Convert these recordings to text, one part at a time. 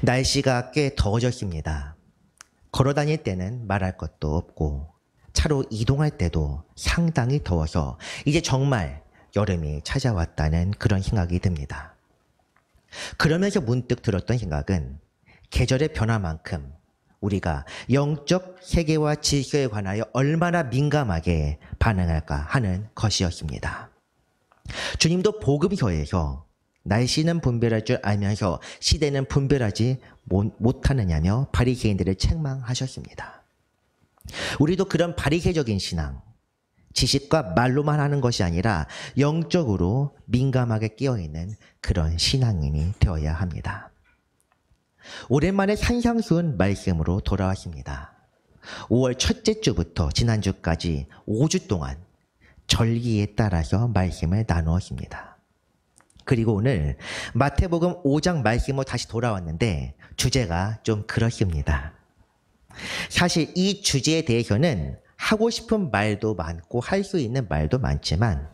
날씨가 꽤 더워졌습니다. 걸어 다닐 때는 말할 것도 없고 차로 이동할 때도 상당히 더워서 이제 정말 여름이 찾아왔다는 그런 생각이 듭니다. 그러면서 문득 들었던 생각은 계절의 변화만큼 우리가 영적 세계와 질서에 관하여 얼마나 민감하게 반응할까 하는 것이었습니다. 주님도 복음서에서 날씨는 분별할 줄 알면서 시대는 분별하지 못하느냐며 바리새인들을 책망하셨습니다. 우리도 그런 바리새적인 신앙, 지식과 말로만 하는 것이 아니라 영적으로 민감하게 끼어있는 그런 신앙인이 되어야 합니다. 오랜만에 산상수훈 말씀으로 돌아왔습니다. 5월 첫째 주부터 지난주까지 5주 동안 절기에 따라서 말씀을 나누었습니다. 그리고 오늘 마태복음 5장 말씀으로 다시 돌아왔는데 주제가 좀 그렇습니다. 사실 이 주제에 대해서는 하고 싶은 말도 많고 할 수 있는 말도 많지만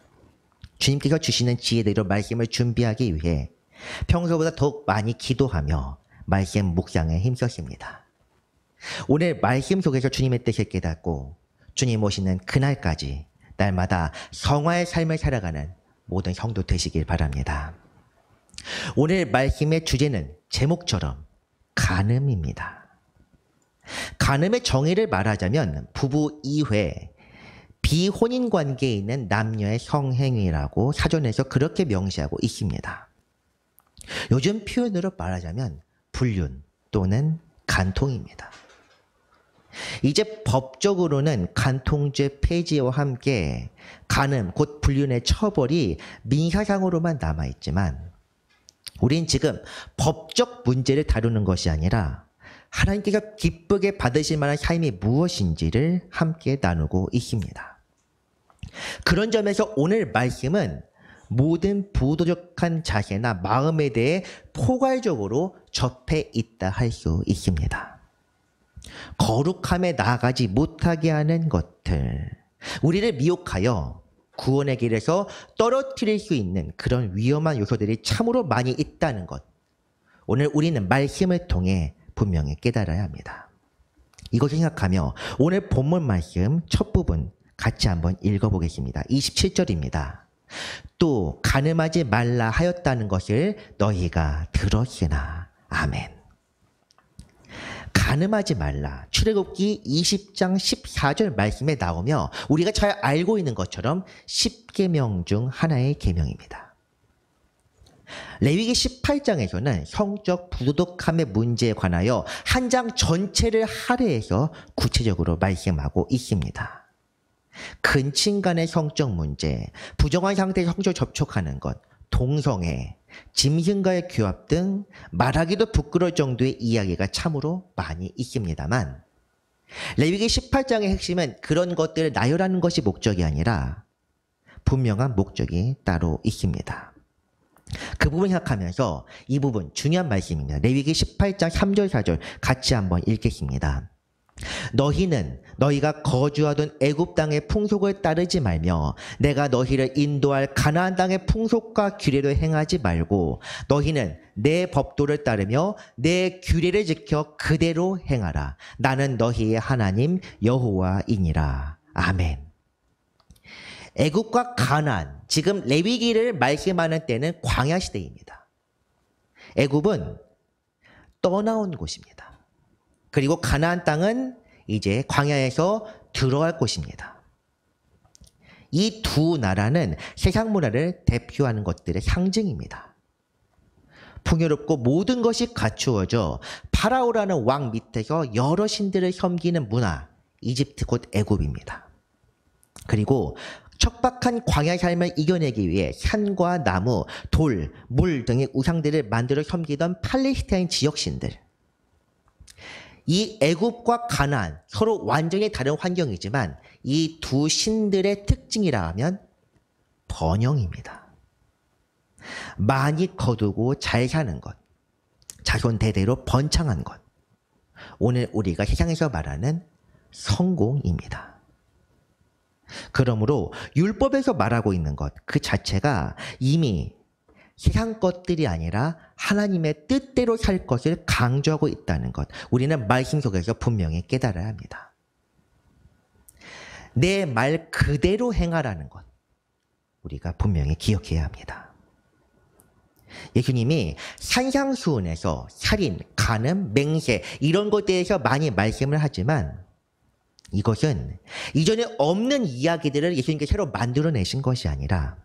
주님께서 주시는 지혜대로 말씀을 준비하기 위해 평소보다 더욱 많이 기도하며 말씀 묵상에 힘썼습니다. 오늘 말씀 속에서 주님의 뜻을 깨닫고 주님 오시는 그날까지 날마다 성화의 삶을 살아가는 모든 성도 되시길 바랍니다. 오늘 말씀의 주제는 제목처럼 간음입니다. 간음의 정의를 말하자면 부부 이외 비혼인 관계에 있는 남녀의 성행위라고 사전에서 그렇게 명시하고 있습니다. 요즘 표현으로 말하자면 불륜 또는 간통입니다. 이제 법적으로는 간통죄 폐지와 함께 간음 곧 불륜의 처벌이 민사상으로만 남아있지만 우린 지금 법적 문제를 다루는 것이 아니라 하나님께서 기쁘게 받으실 만한 삶이 무엇인지를 함께 나누고 있습니다. 그런 점에서 오늘 말씀은 모든 부도덕한 자세나 마음에 대해 포괄적으로 접해 있다 할 수 있습니다. 거룩함에 나아가지 못하게 하는 것들, 우리를 미혹하여 구원의 길에서 떨어뜨릴 수 있는 그런 위험한 요소들이 참으로 많이 있다는 것, 오늘 우리는 말씀을 통해 분명히 깨달아야 합니다. 이것을 생각하며 오늘 본문 말씀 첫 부분 같이 한번 읽어보겠습니다. 27절입니다. 또 간음하지 말라 하였다는 것을 너희가 들었으나. 아멘. 간음하지 말라. 출애굽기 20장 14절 말씀에 나오며 우리가 잘 알고 있는 것처럼 10계명 중 하나의 계명입니다. 레위기 18장에서는 성적 부도덕함의 문제에 관하여 한 장 전체를 할애해서 구체적으로 말씀하고 있습니다. 근친 간의 성적 문제, 부정한 상태에서 성적 접촉하는 것, 동성애, 짐승과의 규합 등 말하기도 부끄러울 정도의 이야기가 참으로 많이 있습니다만 레위기 18장의 핵심은 그런 것들을 나열하는 것이 목적이 아니라 분명한 목적이 따로 있습니다. 그 부분 생각하면서 이 부분 중요한 말씀입니다. 레위기 18장 3절 4절 같이 한번 읽겠습니다. 너희는 너희가 거주하던 애굽 땅의 풍속을 따르지 말며 내가 너희를 인도할 가나안 땅의 풍속과 규례를 행하지 말고 너희는 내 법도를 따르며 내 규례를 지켜 그대로 행하라. 나는 너희의 하나님 여호와이니라. 아멘. 애굽과 가나안, 지금 레위기를 말씀하는 때는 광야 시대입니다. 애굽은 떠나온 곳입니다. 그리고 가나안 땅은 이제 광야에서 들어갈 곳입니다. 이 두 나라는 세상 문화를 대표하는 것들의 상징입니다. 풍요롭고 모든 것이 갖추어져 파라오라는 왕 밑에서 여러 신들을 섬기는 문화, 이집트 곧 애굽입니다. 그리고 척박한 광야 삶을 이겨내기 위해 산과 나무, 돌, 물 등의 우상들을 만들어 섬기던 팔레스타인 지역신들. 이 애굽과 가나안 서로 완전히 다른 환경이지만 이 두 신들의 특징이라 하면 번영입니다. 많이 거두고 잘 사는 것, 자손 대대로 번창한 것. 오늘 우리가 세상에서 말하는 성공입니다. 그러므로 율법에서 말하고 있는 것 그 자체가 이미 세상 것들이 아니라 하나님의 뜻대로 살 것을 강조하고 있다는 것. 우리는 말씀 속에서 분명히 깨달아야 합니다. 내 말 그대로 행하라는 것. 우리가 분명히 기억해야 합니다. 예수님이 산상수훈에서 살인, 간음, 맹세 이런 것에 대해서 많이 말씀을 하지만 이것은 이전에 없는 이야기들을 예수님께서 새로 만들어내신 것이 아니라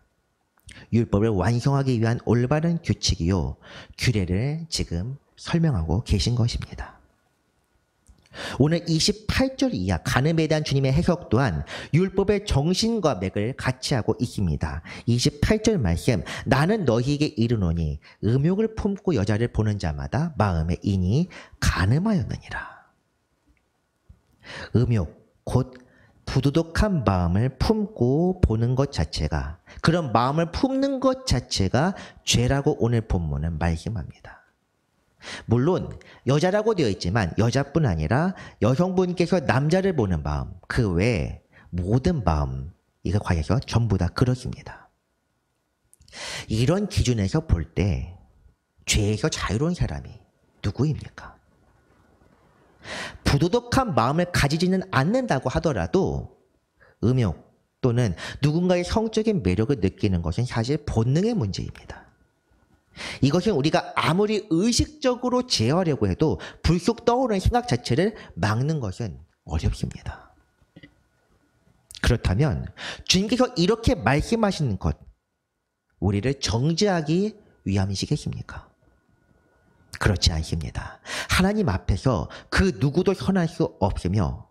율법을 완성하기 위한 올바른 규칙이요 규례를 지금 설명하고 계신 것입니다. 오늘 28절 이하 간음에 대한 주님의 해석 또한 율법의 정신과 맥을 같이 하고 있습니다. 28절 말씀, 나는 너희에게 이르노니 음욕을 품고 여자를 보는 자마다 마음에 인히 간음하였느니라. 음욕, 곧 부도덕한 마음을 품고 보는 것 자체가, 그런 마음을 품는 것 자체가 죄라고 오늘 본문은 말씀합니다. 물론 여자라고 되어 있지만 여자뿐 아니라 여성분께서 남자를 보는 마음, 그 외에 모든 마음, 이거 과에서 전부 다 그렇습니다. 이런 기준에서 볼 때 죄에서 자유로운 사람이 누구입니까? 부도덕한 마음을 가지지는 않는다고 하더라도 음욕 또는 누군가의 성적인 매력을 느끼는 것은 사실 본능의 문제입니다. 이것은 우리가 아무리 의식적으로 제어하려고 해도 불쑥 떠오르는 생각 자체를 막는 것은 어렵습니다. 그렇다면 주님께서 이렇게 말씀하시는 것, 우리를 정죄하기 위함이시겠습니까? 그렇지 않습니다. 하나님 앞에서 그 누구도 선할 수 없으며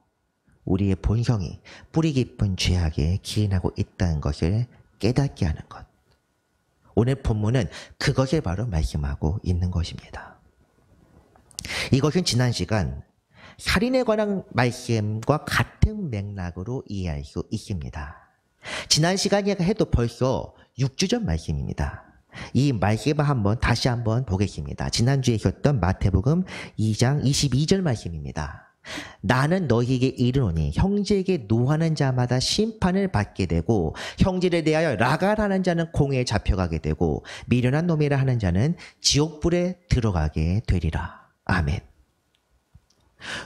우리의 본성이 뿌리 깊은 죄악에 기인하고 있다는 것을 깨닫게 하는 것. 오늘 본문은 그것을 바로 말씀하고 있는 것입니다. 이것은 지난 시간 살인에 관한 말씀과 같은 맥락으로 이해할 수 있습니다. 지난 시간에 해도 벌써 6주 전 말씀입니다. 이 말씀을 다시 한번 보겠습니다. 지난주에 있었던 마태복음 2장 22절 말씀입니다. 나는 너희에게 이르노니 형제에게 노하는 자마다 심판을 받게 되고 형제를 대하여 라갈하는 자는 공회에 잡혀가게 되고 미련한 놈이라 하는 자는 지옥불에 들어가게 되리라. 아멘.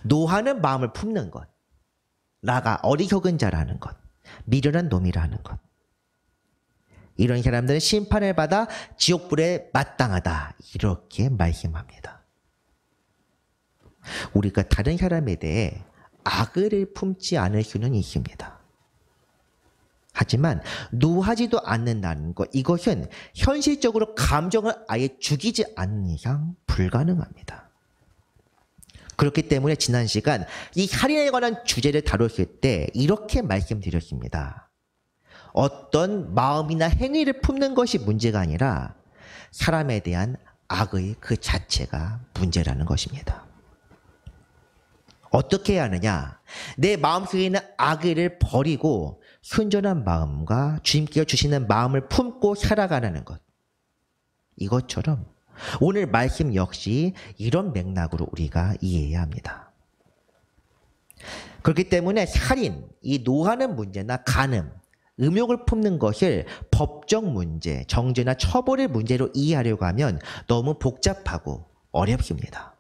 노하는 마음을 품는 것, 라가 어리석은 자라는 것, 미련한 놈이라 하는 것, 이런 사람들은 심판을 받아 지옥불에 마땅하다, 이렇게 말씀합니다. 우리가 다른 사람에 대해 악을 품지 않을 수는 있습니다. 하지만 노하지도 않는다는 것, 이것은 현실적으로 감정을 아예 죽이지 않는 이상 불가능합니다. 그렇기 때문에 지난 시간 이 살인에 관한 주제를 다뤘을 때 이렇게 말씀드렸습니다. 어떤 마음이나 행위를 품는 것이 문제가 아니라 사람에 대한 악의 그 자체가 문제라는 것입니다. 어떻게 해야 하느냐? 내 마음속에 있는 악의를 버리고 순전한 마음과 주님께서 주시는 마음을 품고 살아가는 것. 이것처럼 오늘 말씀 역시 이런 맥락으로 우리가 이해해야 합니다. 그렇기 때문에 살인, 이 노하는 문제나 간음, 음욕을 품는 것을 법적 문제, 정죄나 처벌의 문제로 이해하려고 하면 너무 복잡하고 어렵습니다.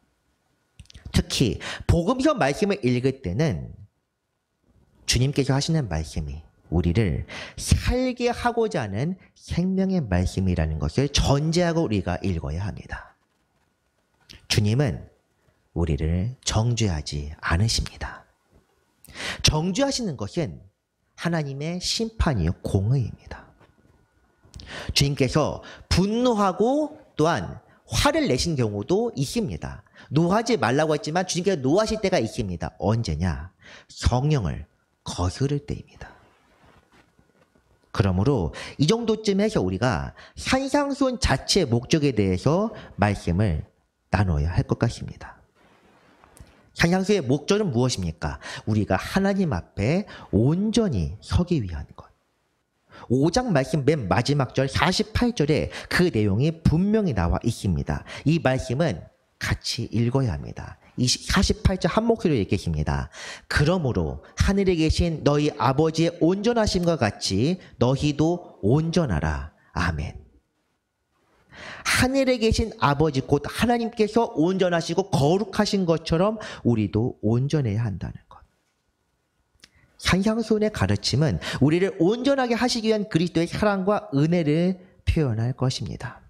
특히 복음서 말씀을 읽을 때는 주님께서 하시는 말씀이 우리를 살게 하고자 하는 생명의 말씀이라는 것을 전제하고 우리가 읽어야 합니다. 주님은 우리를 정죄하지 않으십니다. 정죄하시는 것은 하나님의 심판이요 공의입니다. 주님께서 분노하고 또한 화를 내신 경우도 있습니다. 노하지 말라고 했지만 주님께서 노하실 때가 있습니다. 언제냐? 성령을 거스를 때입니다. 그러므로 이 정도쯤 해서 우리가 산상수훈 자체의 목적에 대해서 말씀을 나눠야 할 것 같습니다. 산상수훈의 목적은 무엇입니까? 우리가 하나님 앞에 온전히 서기 위한 것. 5장 말씀 맨 마지막 절 48절에 그 내용이 분명히 나와 있습니다. 이 말씀은 같이 읽어야 합니다. 48절 한 목소리로 읽겠습니다. 그러므로 하늘에 계신 너희 아버지의 온전하심과 같이 너희도 온전하라. 아멘. 하늘에 계신 아버지 곧 하나님께서 온전하시고 거룩하신 것처럼 우리도 온전해야 한다는 것. 산상수훈의 가르침은 우리를 온전하게 하시기 위한 그리스도의 사랑과 은혜를 표현할 것입니다.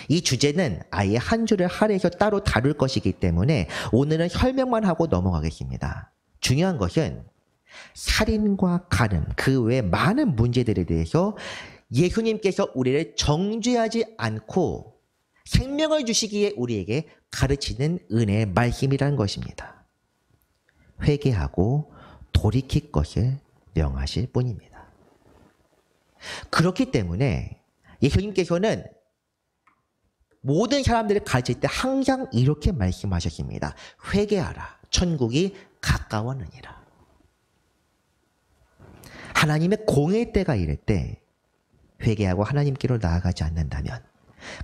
이 주제는 아예 한 줄을 할애해서 따로 다룰 것이기 때문에 오늘은 설명만 하고 넘어가겠습니다. 중요한 것은 살인과 간음, 그 외 많은 문제들에 대해서 예수님께서 우리를 정죄하지 않고 생명을 주시기에 우리에게 가르치는 은혜의 말씀이라는 것입니다. 회개하고 돌이킬 것을 명하실 뿐입니다. 그렇기 때문에 예수님께서는 모든 사람들을 가르칠 때 항상 이렇게 말씀하셨습니다. 회개하라. 천국이 가까웠느니라. 하나님의 공의 때가 이를 때 회개하고 하나님께로 나아가지 않는다면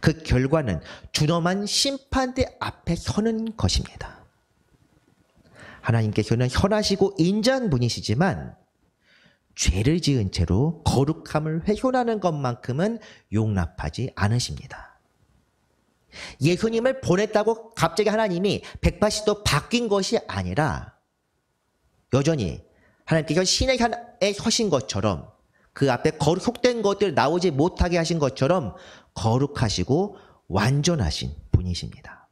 그 결과는 준엄한 심판대 앞에 서는 것입니다. 하나님께서는 선하시고 인자한 분이시지만 죄를 지은 채로 거룩함을 훼손하는 것만큼은 용납하지 않으십니다. 예수님을 보냈다고 갑자기 하나님이 180도 바뀐 것이 아니라 여전히 하나님께서 신의 산에 서신 것처럼 그 앞에 속된 것들 나오지 못하게 하신 것처럼 거룩하시고 완전하신 분이십니다.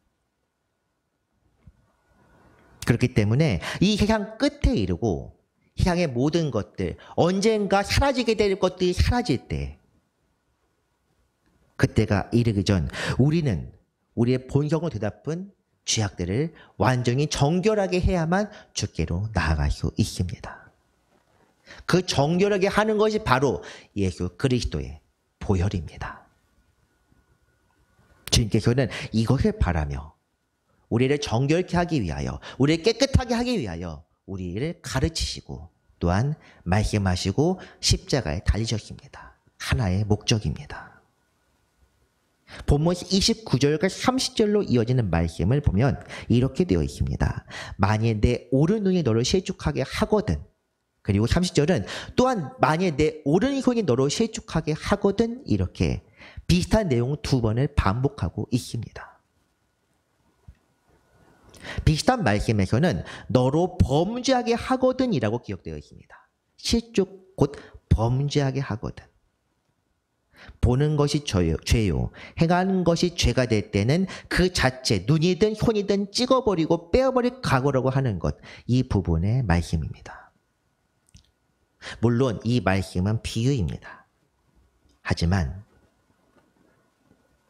그렇기 때문에 이 세상 끝에 이르고 세상의 모든 것들, 언젠가 사라지게 될 것들이 사라질 때 그때가 이르기 전 우리는 우리의 본성을 되갚은 죄악들을 완전히 정결하게 해야만 주께로 나아갈 수 있습니다. 그 정결하게 하는 것이 바로 예수 그리스도의 보혈입니다. 주님께서는 이것을 바라며 우리를 정결케 하기 위하여, 우리를 깨끗하게 하기 위하여 우리를 가르치시고 또한 말씀하시고 십자가에 달리셨습니다. 하나의 목적입니다. 본문 29절과 30절로 이어지는 말씀을 보면 이렇게 되어 있습니다. 만일 내 오른 눈이 너를 실족하게 하거든, 그리고 30절은 또한 만일 내 오른손이 너를 실족하게 하거든, 이렇게 비슷한 내용 두 번을 반복하고 있습니다. 비슷한 말씀에서는 너로 범죄하게 하거든이라고 기록되어 있습니다. 실족 곧 범죄하게 하거든. 보는 것이 죄요. 행하는 것이 죄가 될 때는 그 자체 눈이든 손이든 찍어버리고 빼어버릴 각오라고 하는 것. 이 부분의 말씀입니다. 물론 이 말씀은 비유입니다. 하지만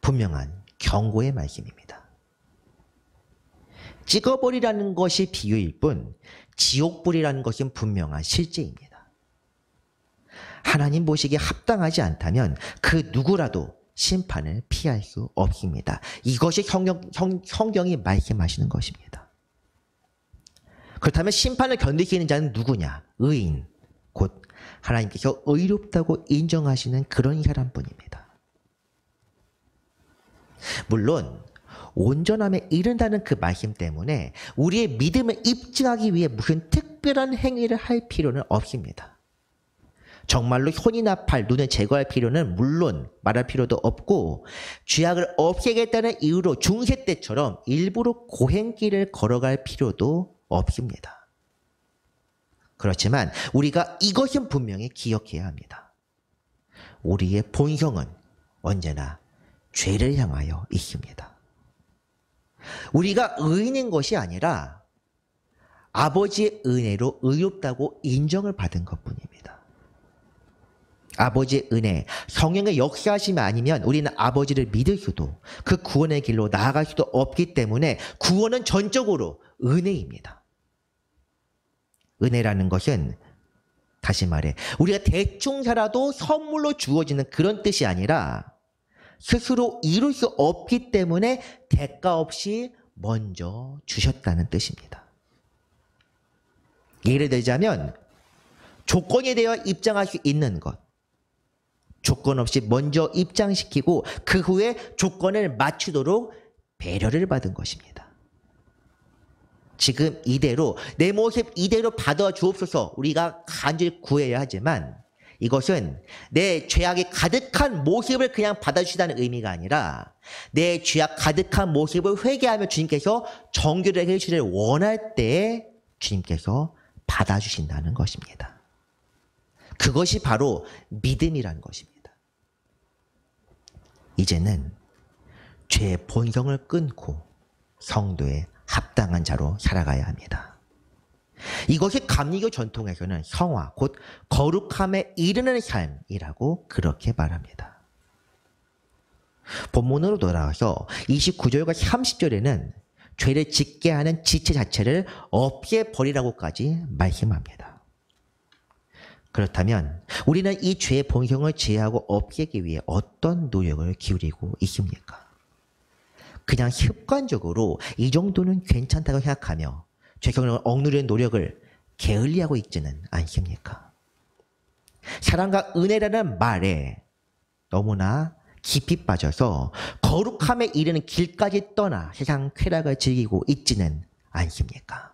분명한 경고의 말씀입니다. 찍어버리라는 것이 비유일 뿐 지옥불이라는 것은 분명한 실제입니다. 하나님 보시기에 합당하지 않다면 그 누구라도 심판을 피할 수 없습니다. 이것이 성경이 말씀하시는 것입니다. 그렇다면 심판을 견디시는 자는 누구냐? 의인, 곧 하나님께서 의롭다고 인정하시는 그런 사람뿐입니다. 물론 온전함에 이른다는 그 말씀 때문에 우리의 믿음을 입증하기 위해 무슨 특별한 행위를 할 필요는 없습니다. 정말로 손이나 팔, 눈을 제거할 필요는 물론 말할 필요도 없고 죄악을 없애겠다는 이유로 중세 때처럼 일부러 고행길을 걸어갈 필요도 없습니다. 그렇지만 우리가 이것은 분명히 기억해야 합니다. 우리의 본성은 언제나 죄를 향하여 있습니다. 우리가 의인인 것이 아니라 아버지의 은혜로 의롭다고 인정을 받은 것뿐입니다. 아버지의 은혜, 성령의 역사하심이 아니면 우리는 아버지를 믿을 수도 그 구원의 길로 나아갈 수도 없기 때문에 구원은 전적으로 은혜입니다. 은혜라는 것은 다시 말해 우리가 대충 살아도 선물로 주어지는 그런 뜻이 아니라 스스로 이룰 수 없기 때문에 대가 없이 먼저 주셨다는 뜻입니다. 예를 들자면 조건에 대해 입장할 수 있는 것, 조건 없이 먼저 입장시키고 그 후에 조건을 맞추도록 배려를 받은 것입니다. 지금 이대로 내 모습 이대로 받아 주옵소서 우리가 간절히 구해야 하지만 이것은 내 죄악이 가득한 모습을 그냥 받아주시다는 의미가 아니라 내 죄악 가득한 모습을 회개하며 주님께서 정결하게 해주시를 원할 때에 주님께서 받아주신다는 것입니다. 그것이 바로 믿음이라는 것입니다. 이제는 죄의 본성을 끊고 성도에 합당한 자로 살아가야 합니다. 이것이 감리교 전통에서는 성화, 곧 거룩함에 이르는 삶이라고 그렇게 말합니다. 본문으로 돌아가서 29절과 30절에는 죄를 짓게 하는 지체 자체를 없애버리라고까지 말씀합니다. 그렇다면 우리는 이 죄의 본성을 제하고 없애기 위해 어떤 노력을 기울이고 있습니까? 그냥 습관적으로 이 정도는 괜찮다고 생각하며 죄성을 억누르는 노력을 게을리하고 있지는 않습니까? 사랑과 은혜라는 말에 너무나 깊이 빠져서 거룩함에 이르는 길까지 떠나 세상 쾌락을 즐기고 있지는 않습니까?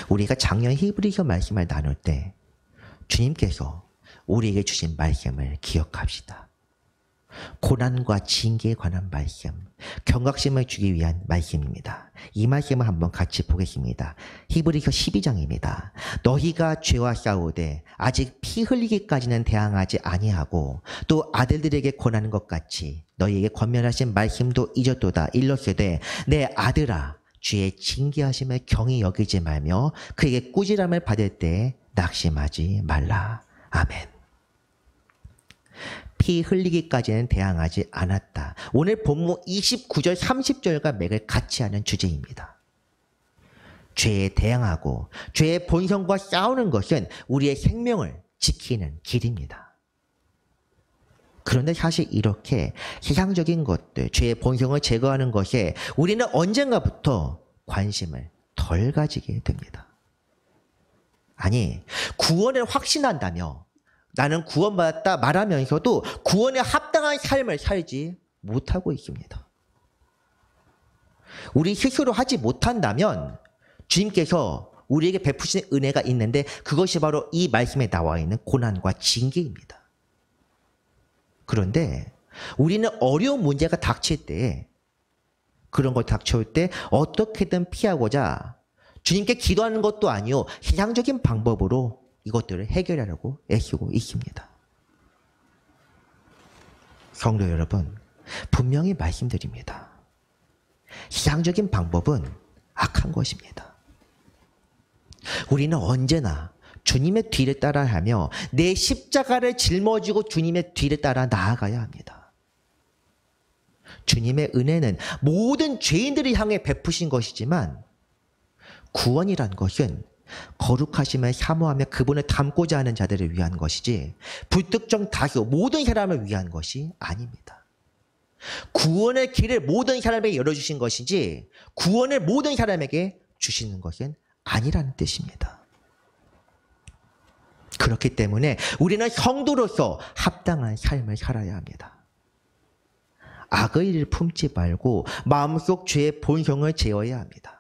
우리가 작년 히브리서 말씀을 나눌 때 주님께서 우리에게 주신 말씀을 기억합시다. 고난과 징계에 관한 말씀, 경각심을 주기 위한 말씀입니다. 이 말씀을 한번 같이 보겠습니다. 히브리서 12장입니다. 너희가 죄와 싸우되 아직 피 흘리기까지는 대항하지 아니하고 또 아들들에게 권하는 것 같이 너희에게 권면하신 말씀도 잊었도다. 일렀으되 내 아들아 주의 징계하심을 경히 여기지 말며 그에게 꾸지람을 받을 때 낙심하지 말라. 아멘. 피 흘리기까지는 대항하지 않았다. 오늘 본문 29절 30절과 맥을 같이 하는 주제입니다. 죄에 대항하고 죄의 본성과 싸우는 것은 우리의 생명을 지키는 길입니다. 그런데 사실 이렇게 세상적인 것들, 죄의 본성을 제거하는 것에 우리는 언젠가부터 관심을 덜 가지게 됩니다. 아니, 구원을 확신한다며 나는 구원받았다 말하면서도 구원에 합당한 삶을 살지 못하고 있습니다. 우리 스스로 하지 못한다면 주님께서 우리에게 베푸시는 은혜가 있는데 그것이 바로 이 말씀에 나와 있는 고난과 징계입니다. 그런데 우리는 어려운 문제가 닥칠 때, 그런 걸 닥쳐올 때 어떻게든 피하고자 주님께 기도하는 것도 아니요 세상적인 방법으로 이것들을 해결하려고 애쓰고 있습니다. 성도 여러분, 분명히 말씀드립니다. 세상적인 방법은 악한 것입니다. 우리는 언제나 주님의 뒤를 따라하며 내 십자가를 짊어지고 주님의 뒤를 따라 나아가야 합니다. 주님의 은혜는 모든 죄인들을 향해 베푸신 것이지만 구원이란 것은 거룩하심을 사모하며 그분을 닮고자 하는 자들을 위한 것이지 불특정 다수 모든 사람을 위한 것이 아닙니다. 구원의 길을 모든 사람에게 열어주신 것이지 구원을 모든 사람에게 주시는 것은 아니라는 뜻입니다. 그렇기 때문에 우리는 성도로서 합당한 삶을 살아야 합니다. 악의 일을 품지 말고 마음속 죄의 본성을 제어해야 합니다.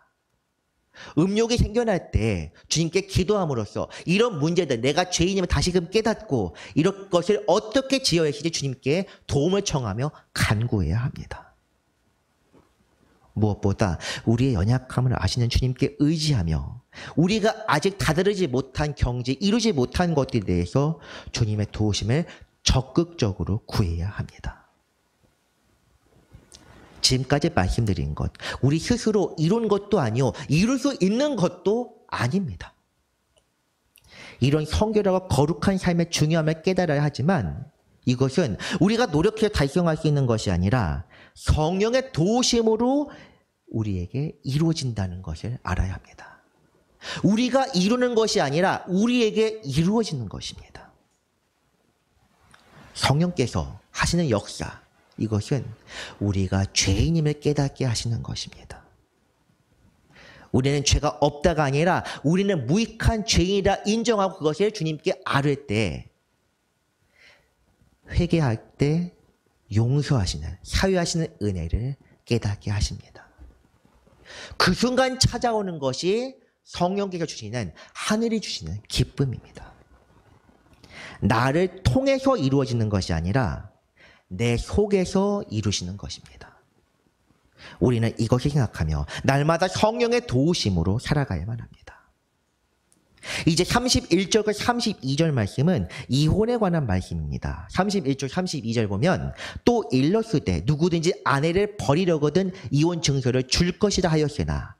음욕이 생겨날 때 주님께 기도함으로써 이런 문제들, 내가 죄인임을 다시금 깨닫고 이런 것을 어떻게 지어야 할지 주님께 도움을 청하며 간구해야 합니다. 무엇보다 우리의 연약함을 아시는 주님께 의지하며 우리가 아직 다다르지 못한 경지, 이루지 못한 것들에 대해서 주님의 도우심을 적극적으로 구해야 합니다. 지금까지 말씀드린 것, 우리 스스로 이룬 것도 아니요 이룰 수 있는 것도 아닙니다. 이런 성결하고 거룩한 삶의 중요함을 깨달아야 하지만 이것은 우리가 노력해서 달성할 수 있는 것이 아니라 성령의 도우심으로 우리에게 이루어진다는 것을 알아야 합니다. 우리가 이루는 것이 아니라 우리에게 이루어지는 것입니다. 성령께서 하시는 역사, 이것은 우리가 죄인임을 깨닫게 하시는 것입니다. 우리는 죄가 없다가 아니라 우리는 무익한 죄인이라 인정하고 그것을 주님께 아뢰 때, 회개할 때 용서하시는, 사유하시는 은혜를 깨닫게 하십니다. 그 순간 찾아오는 것이 성령께서 주시는, 하늘이 주시는 기쁨입니다. 나를 통해서 이루어지는 것이 아니라 내 속에서 이루시는 것입니다. 우리는 이것을 생각하며 날마다 성령의 도우심으로 살아가야만 합니다. 이제 31절과 32절 말씀은 이혼에 관한 말씀입니다. 31절, 32절 보면 또 일렀으되 누구든지 아내를 버리려거든 이혼 증서를 줄 것이라 하였으나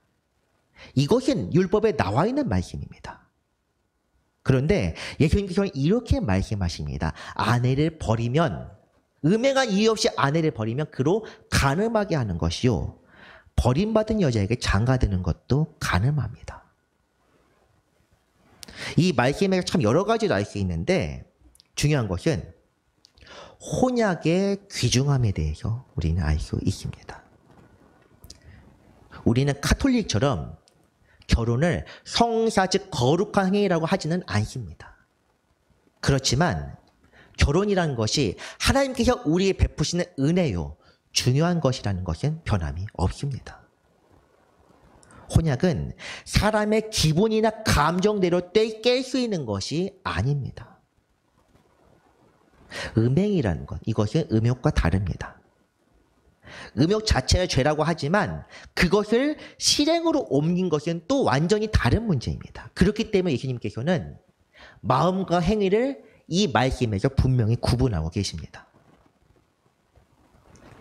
이것은 율법에 나와 있는 말씀입니다. 그런데 예수님께서는 이렇게 말씀하십니다. 아내를 버리면 음행한 이유 없이 아내를 버리면 그로 간음하게 하는 것이요 버림받은 여자에게 장가드는 것도 간음합니다. 이 말씀에 참 여러 가지로 알 수 있는데 중요한 것은 혼약의 귀중함에 대해서 우리는 알 수 있습니다. 우리는 카톨릭처럼 결혼을 성사 즉 거룩한 행위라고 하지는 않습니다. 그렇지만 결혼이라는 것이 하나님께서 우리에 베푸시는 은혜요 중요한 것이라는 것은 변함이 없습니다. 혼약은 사람의 기분이나 감정대로 깰 수 있는 것이 아닙니다. 음행이라는 것, 이것은 음욕과 다릅니다. 음욕 자체가 죄라고 하지만 그것을 실행으로 옮긴 것은 또 완전히 다른 문제입니다. 그렇기 때문에 예수님께서는 마음과 행위를 이 말씀에서 분명히 구분하고 계십니다.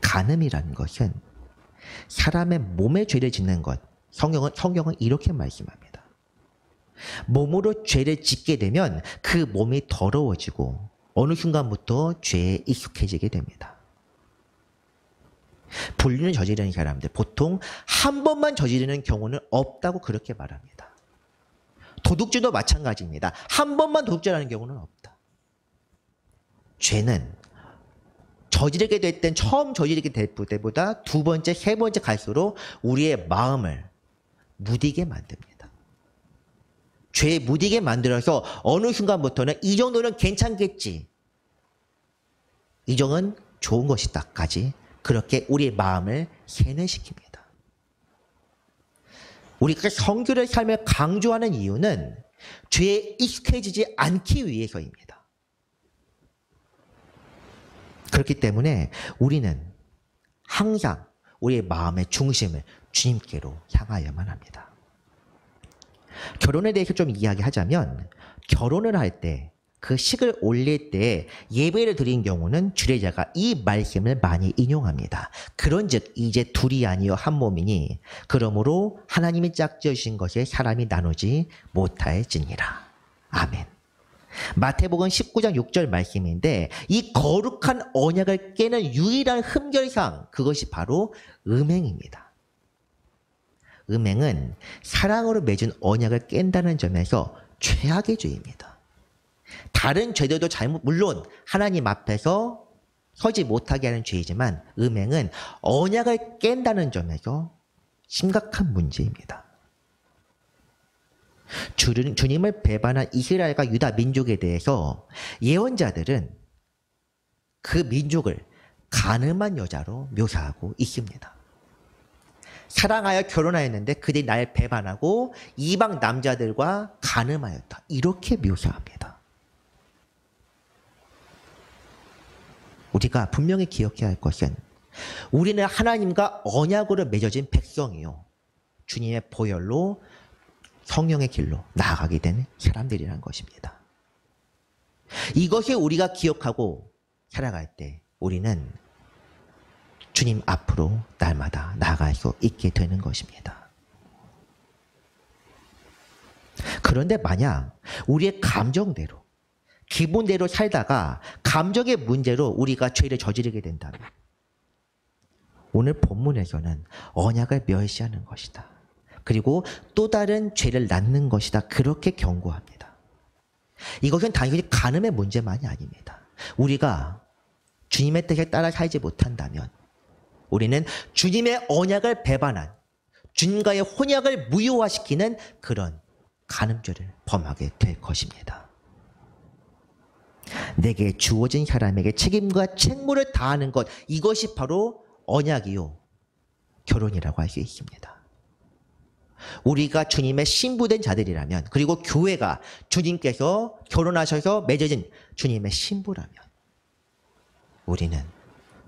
간음이라는 것은 사람의 몸에 죄를 짓는 것, 성경은 이렇게 말씀합니다. 몸으로 죄를 짓게 되면 그 몸이 더러워지고 어느 순간부터 죄에 익숙해지게 됩니다. 불륜을 저지르는 사람들 보통 한 번만 저지르는 경우는 없다고 그렇게 말합니다. 도둑질도 마찬가지입니다. 한 번만 도둑질하는 경우는 없다. 죄는 저지르게 될 땐 처음 저지르게 될 때보다 두 번째, 세 번째 갈수록 우리의 마음을 무디게 만듭니다. 죄에 무디게 만들어서 어느 순간부터는 이 정도는 괜찮겠지. 이 정은 좋은 것이다까지 그렇게 우리의 마음을 세뇌시킵니다. 우리가 성결의 삶을 강조하는 이유는 죄에 익숙해지지 않기 위해서입니다. 그렇기 때문에 우리는 항상 우리의 마음의 중심을 주님께로 향하여야만 합니다. 결혼에 대해서 좀 이야기하자면 결혼을 할 때 그 식을 올릴 때 예배를 드린 경우는 주례자가 이 말씀을 많이 인용합니다. 그런즉 이제 둘이 아니요 한 몸이니 그러므로 하나님이 짝지으신 것에 사람이 나누지 못할지니라. 아멘. 마태복음 19장 6절 말씀인데 이 거룩한 언약을 깨는 유일한 흠결상 그것이 바로 음행입니다. 음행은 사랑으로 맺은 언약을 깬다는 점에서 최악의 죄입니다. 다른 죄들도 물론 하나님 앞에서 서지 못하게 하는 죄이지만 음행은 언약을 깬다는 점에서 심각한 문제입니다. 주님을 배반한 이스라엘과 유다 민족에 대해서 예언자들은 그 민족을 간음한 여자로 묘사하고 있습니다. 사랑하여 결혼하였는데 그들이 날 배반하고 이방 남자들과 간음하였다. 이렇게 묘사합니다. 우리가 분명히 기억해야 할 것은 우리는 하나님과 언약으로 맺어진 백성이요. 주님의 보혈로 성령의 길로 나아가게 되는 사람들이라는 것입니다. 이것을 우리가 기억하고 살아갈 때 우리는 주님 앞으로 날마다 나아갈 수 있게 되는 것입니다. 그런데 만약 우리의 감정대로 기본대로 살다가 감정의 문제로 우리가 죄를 저지르게 된다면 오늘 본문에서는 언약을 멸시하는 것이다. 그리고 또 다른 죄를 낳는 것이다. 그렇게 경고합니다. 이것은 단순히 간음의 문제만이 아닙니다. 우리가 주님의 뜻에 따라 살지 못한다면 우리는 주님의 언약을 배반한 주님과의 혼약을 무효화시키는 그런 간음죄를 범하게 될 것입니다. 내게 주어진 사람에게 책임과 책무를 다하는 것, 이것이 바로 언약이요 결혼이라고 할 수 있습니다. 우리가 주님의 신부된 자들이라면, 그리고 교회가 주님께서 결혼하셔서 맺어진 주님의 신부라면 우리는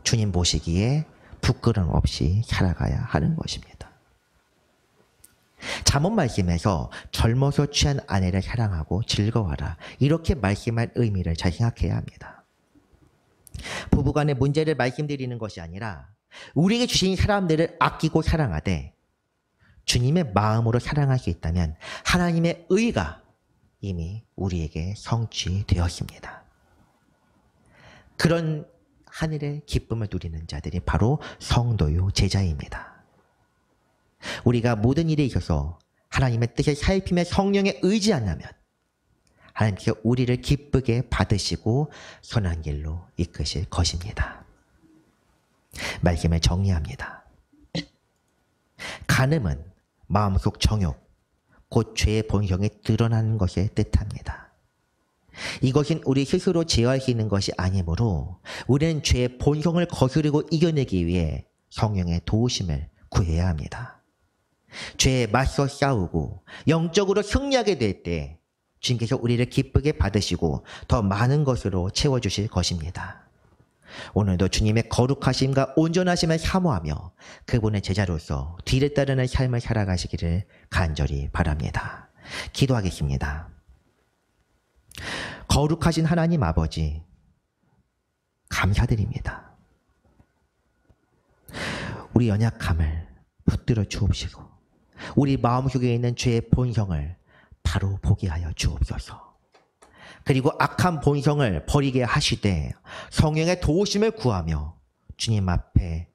주님 보시기에 부끄러움 없이 살아가야 하는 것입니다. 잠언 말씀에서 젊어서 취한 아내를 사랑하고 즐거워하라, 이렇게 말씀할 의미를 잘 생각해야 합니다. 부부간의 문제를 말씀드리는 것이 아니라 우리에게 주신 사람들을 아끼고 사랑하되 주님의 마음으로 사랑할 수 있다면 하나님의 의가 이미 우리에게 성취되었습니다. 그런 하늘의 기쁨을 누리는 자들이 바로 성도요 제자입니다. 우리가 모든 일에 있어서 하나님의 뜻을 살피며 성령에 의지한다면 하나님께서 우리를 기쁘게 받으시고 선한 길로 이끄실 것입니다. 말씀을 정리합니다. 간음은 마음속 정욕, 곧 죄의 본성이 드러나는 것을 뜻합니다. 이것은 우리 스스로 제어할 수 있는 것이 아니므로 우리는 죄의 본성을 거스르고 이겨내기 위해 성령의 도우심을 구해야 합니다. 죄에 맞서 싸우고 영적으로 승리하게 될 때 주님께서 우리를 기쁘게 받으시고 더 많은 것으로 채워주실 것입니다. 오늘도 주님의 거룩하심과 온전하심을 사모하며 그분의 제자로서 뒤를 따르는 삶을 살아가시기를 간절히 바랍니다. 기도하겠습니다. 거룩하신 하나님 아버지, 감사드립니다. 우리 연약함을 붙들어 주옵시고 우리 마음속에 있는 죄의 본성을 바로 보게 하여 주옵소서. 그리고 악한 본성을 버리게 하시되 성령의 도우심을 구하며 주님 앞에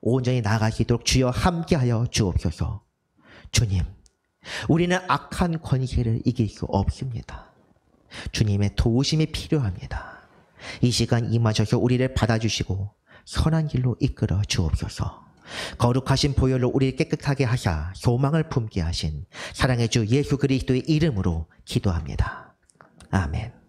온전히 나아갈 수 있도록 주여 함께하여 주옵소서. 주님, 우리는 악한 권세를 이길 수 없습니다. 주님의 도우심이 필요합니다. 이 시간 임하셔서 우리를 받아주시고 선한 길로 이끌어 주옵소서. 거룩하신 보혈로 우리를 깨끗하게 하사 소망을 품게 하신 사랑의 주 예수 그리스도의 이름으로 기도합니다. 아멘.